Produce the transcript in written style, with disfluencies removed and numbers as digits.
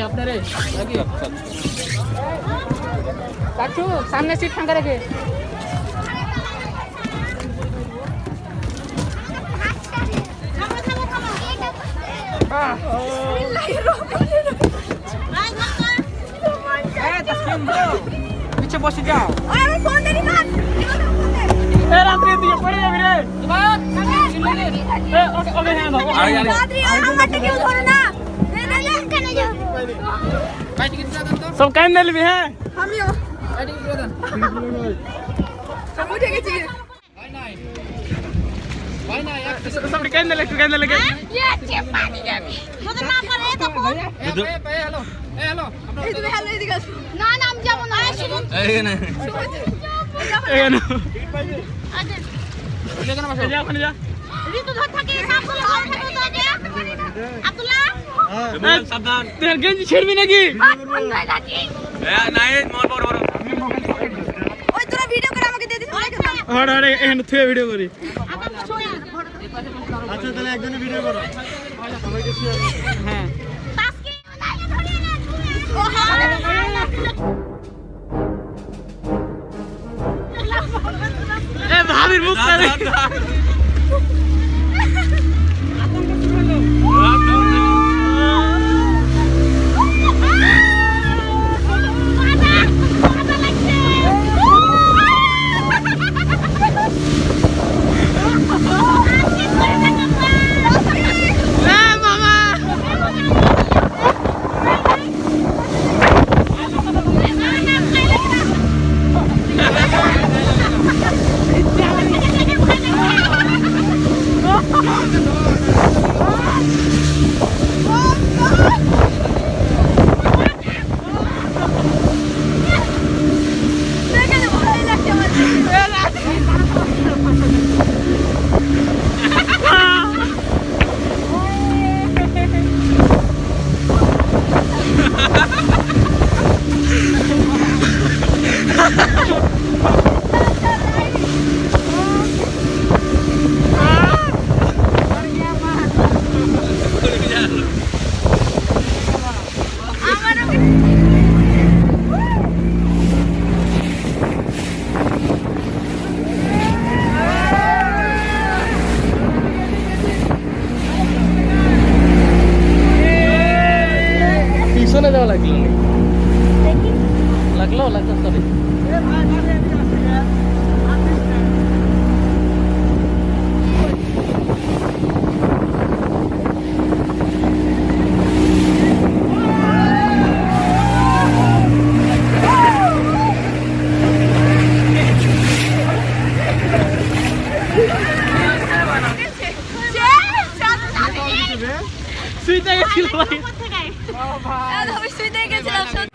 আপনারে নাকি কাটু সামনে সিট ফাঁকা রেখে पीछे बस जाओ अरे फोन दे दी बात ए रात्रि दिए पड़े जा रे बात ए ओके ओके है ना रात्रि और हम मत क्यों धरो ना ले ले ले कने जो भाई टिकट दे दो सब कैंडल भी है हम यो टिकट दे दो सब उठे के चाहिए भाई ना यार सब कैंडल लगे ये चिप पानी के तो ना करे तो फोन ए हेलो हेलो इधर हेलो इधर ना नाम जाओ ना ए ना ए ना আচ্ছা এখানে বসো যা ওখানে যা ঋতু ধর থাকে সব করে আর থাকে তো আগে আব্দুল্লাহ হ্যাঁ সাবধান তোর গেঞ্জি ছিড়বি নাকি এ নাই মোর বড় বড় ওই তোরা ভিডিও করে আমাকে দে দিস হড় হড় এখানে তুই ভিডিও করি আচ্ছা তাহলে একজনে ভিডিও করো সবাইকে শেয়ার হ্যাঁ ও হ্যাঁ এ ভাবির মুখ করে পিছনে যাওয়া লাগলো সরি সুইতে গেছিল ভাই আমি সুইতে গেছিলাম